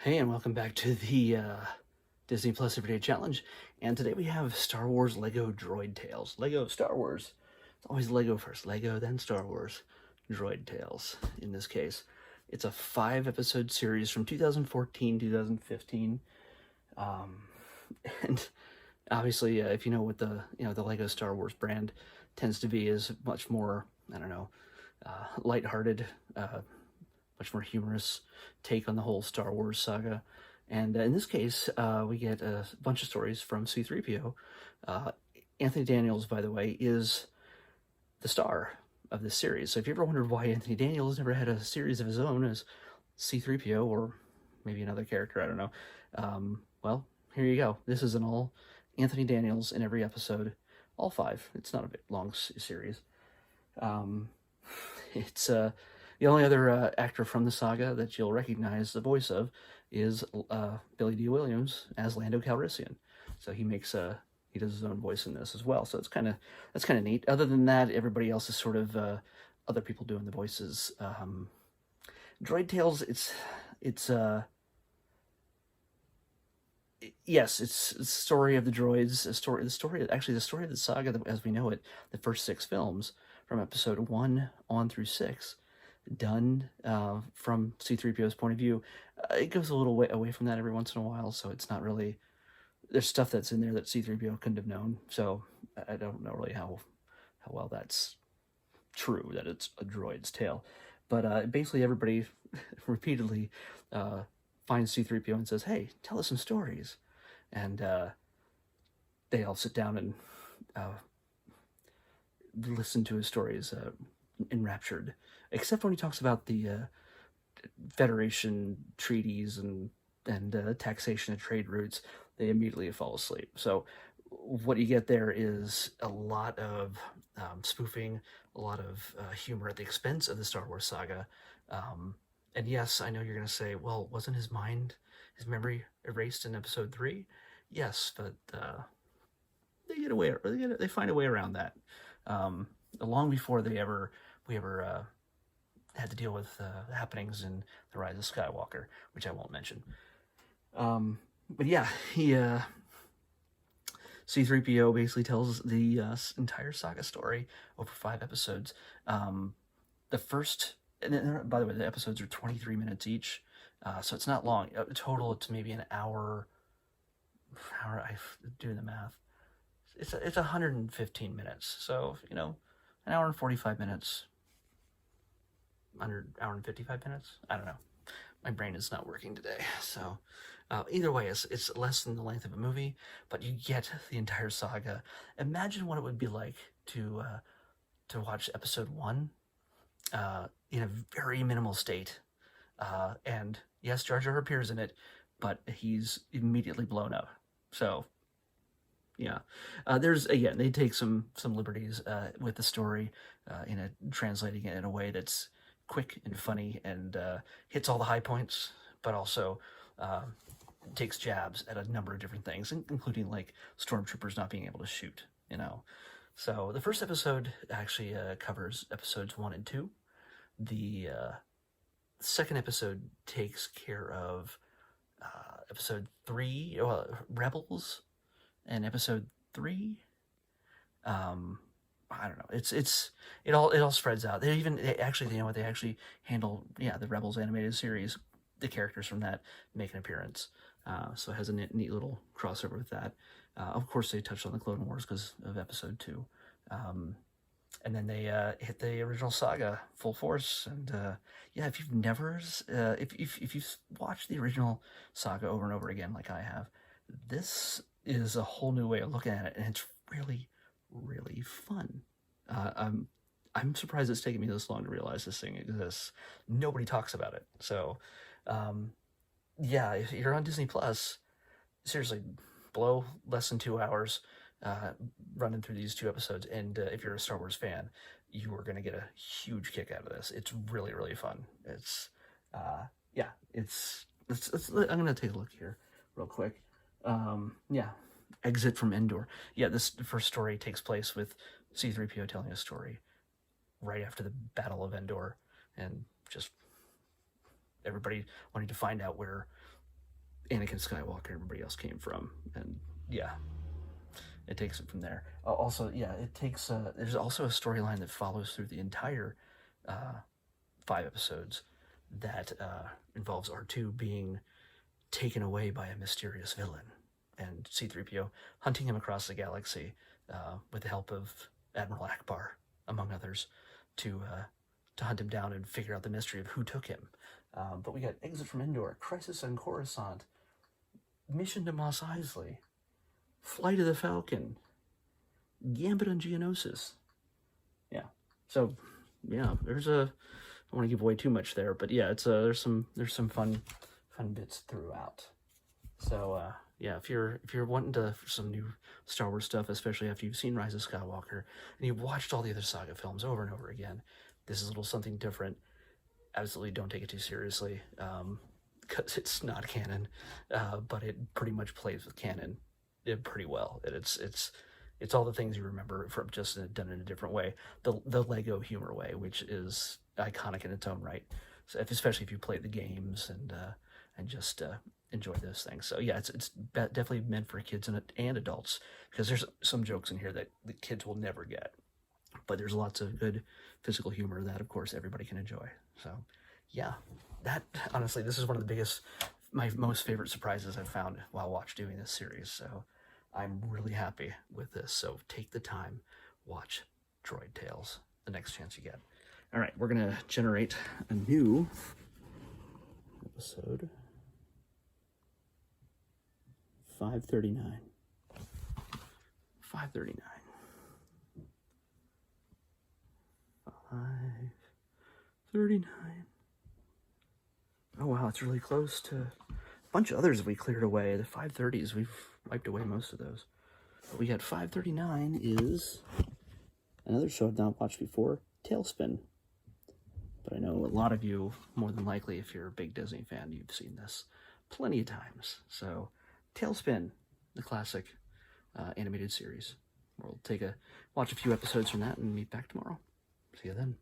Hey, and welcome back to the Disney Plus Everyday Challenge. And today we have Star Wars Lego Droid Tales. Lego Star Wars. It's always Lego first. Lego, then Star Wars. Droid Tales, in this case. It's a 5-episode series from 2014, 2015. And obviously, if you know what the Lego Star Wars brand tends to be, is much more, I don't know, lighthearted, much more humorous take on the whole Star Wars saga. And in this case, we get a bunch of stories from C-3PO. Anthony Daniels, by the way, is the star of this series. So if you ever wondered why Anthony Daniels never had a series of his own as C-3PO or maybe another character, I don't know. Well, here you go. This is an all Anthony Daniels in every episode, all 5. It's not a bit long series. It's the only other actor from the saga that you'll recognize the voice of is Billy D. Williams as Lando Calrissian. So he does his own voice in this as well. So that's kind of neat. Other than that, everybody else is sort of other people doing the voices. Droid Tales, yes, it's the story of the droids. The story of the saga as we know it. The first 6 films from episode 1 on through 6. Done from C-3PO's point of view. It goes a little way away from that every once in a while, so it's not really... There's stuff that's in there that C-3PO couldn't have known, so I don't know really how well that's true, that it's a droid's tale. But basically everybody repeatedly finds C-3PO and says, hey, tell us some stories. And they all sit down and listen to his stories enraptured, except when he talks about the Federation treaties and taxation of trade routes. They immediately fall asleep. So what you get there is a lot of spoofing, a lot of humor at the expense of the Star Wars saga. And yes, I know you're going to say, well, wasn't his memory erased in episode 3? Yes, but they find a way around that. Long before we ever had to deal with the happenings in The Rise of Skywalker, which I won't mention. But yeah, C-3PO basically tells the entire saga story over 5 episodes. The first, and by the way, the episodes are 23 minutes each, so it's not long. Total, it's maybe an hour. I'm doing the math. It's 115 minutes, so an hour and 45 minutes. Hour and 55 minutes? I don't know. My brain is not working today. So either way, it's less than the length of a movie, but you get the entire saga. Imagine what it would be like to watch episode 1 in a very minimal state. And yes, Jar Jar appears in it, but he's immediately blown up. So yeah, they take some liberties with the story, translating it in a way that's quick and funny and hits all the high points, but also takes jabs at a number of different things, including like stormtroopers not being able to shoot. So the first episode actually covers episodes 1 and 2. The second episode takes care of episode 3, Rebels, and episode 3. I don't know. It all spreads out. They actually handle the Rebels animated series. The characters from that make an appearance, so it has a neat little crossover with that. Of course, they touched on the Clone Wars because of episode 2, and then they hit the original saga full force. And if you've never, if you've watched the original saga over and over again like I have, this is a whole new way of looking at it, and it's really, really fun. I'm surprised it's taken me this long to realize this thing exists. Nobody talks about it. So, if you're on Disney Plus, seriously, blow less than 2 hours running through these 2 episodes. And if you're a Star Wars fan, you are going to get a huge kick out of this. It's really, really fun. I'm going to take a look here real quick. Exit from Endor. This first story takes place with C-3PO telling a story right after the Battle of Endor, and just everybody wanting to find out where Anakin Skywalker and everybody else came from. And yeah, it takes it from there. Also, yeah, it takes. There's also a storyline that follows through the entire 5 episodes that involves R2 being taken away by a mysterious villain, and C-3PO hunting him across the galaxy with the help of Admiral Akbar, among others, to hunt him down and figure out the mystery of who took him. But we got Exit from Endor, Crisis on Coruscant, Mission to Mos Eisley, Flight of the Falcon, Gambit on Geonosis. Yeah. So, yeah, there's a. I don't want to give away too much there, but yeah, it's there's some fun bits throughout. So yeah, if you're wanting for some new Star Wars stuff, especially after you've seen Rise of Skywalker and you've watched all the other saga films over and over again, this is a little something different. Absolutely don't take it too seriously, because it's not canon, but it pretty much plays with canon pretty well. It's all the things you remember from just done in a different way. The Lego humor way, which is iconic in its own right. So especially if you play the games and just enjoy those things. So yeah, it's definitely meant for kids and adults, because there's some jokes in here that the kids will never get. But there's lots of good physical humor that, of course, everybody can enjoy. So yeah, that honestly, this is one of the my most favorite surprises I've found while doing this series. So I'm really happy with this. So take the time, watch Droid Tales the next chance you get. All right, we're gonna generate a new episode. 539. 539. 539. Oh wow, it's really close to a bunch of others we cleared away. The 530s, we've wiped away most of those. But we got 539 is another show I've not watched before, Tailspin. But I know a lot of you, more than likely, if you're a big Disney fan, you've seen this plenty of times. So, Tailspin, the classic animated series. We'll watch a few episodes from that and meet back tomorrow. See you then.